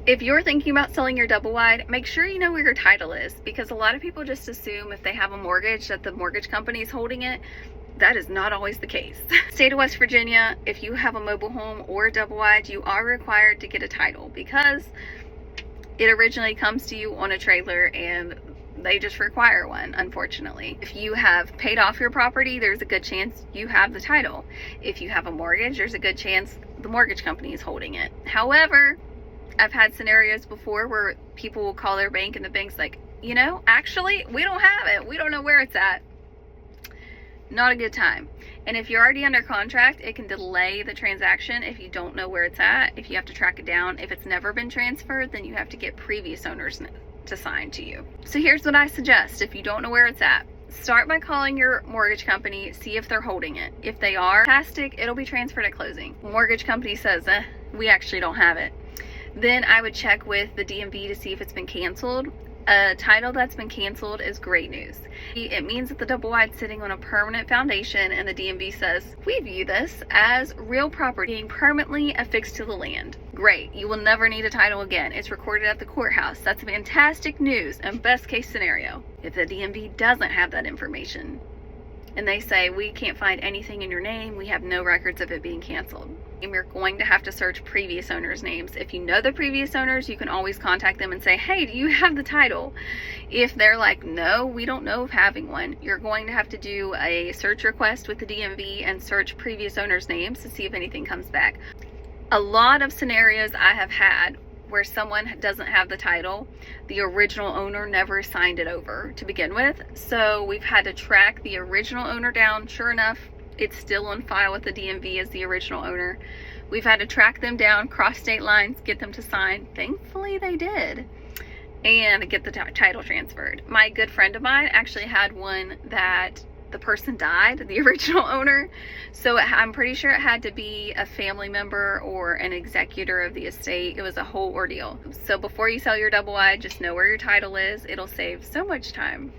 If you're thinking about selling your double wide, make sure you know where your title is, because a lot of people just assume if they have a mortgage that the mortgage company is holding it. That is not always the case. State of West Virginia, if you have a mobile home or a double wide, you are required to get a title because it originally comes to you on a trailer and they just require one, unfortunately. If you have paid off your property, there's a good chance you have the title. If you have a mortgage, there's a good chance the mortgage company is holding it. However, I've had scenarios before where people will call their bank and the bank's like, you know, actually, we don't have it. We don't know where it's at. Not a good time. And if you're already under contract, it can delay the transaction if you don't know where it's at, if you have to track it down. If it's never been transferred, then you have to get previous owners to sign to you. So here's what I suggest. If you don't know where it's at, start by calling your mortgage company, see if they're holding it. If they are, fantastic, it'll be transferred at closing. Mortgage company says, we actually don't have it. Then I would check with the DMV to see if it's been canceled. A title that's been canceled is great news. It means that the double wide's sitting on a permanent foundation, and the DMV says, we view this as real property being permanently affixed to the land. Great, you will never need a title again. It's recorded at the courthouse. That's fantastic news and best case scenario. If the DMV doesn't have that information and they say, we can't find anything in your name, we have no records of it being canceled, you're going to have to search previous owners' names. If you know the previous owners, you can always contact them and say, hey, do you have the title? If they're like, no, we don't know of having one, you're going to have to do a search request with the DMV and search previous owners' names to see if anything comes back. A lot of scenarios I have had where someone doesn't have the title, the original owner never signed it over to begin with, so we've had to track the original owner down. Sure enough, it's still on file with the DMV as the original owner. We've had to track them down, cross state lines, get them to sign. Thankfully they did, and get the title transferred. My good friend of mine actually had one that the person died, the original owner, so I'm pretty sure it had to be a family member or an executor of the estate. It was a whole ordeal. So before you sell your double wide, just know where your title is. It'll save so much time.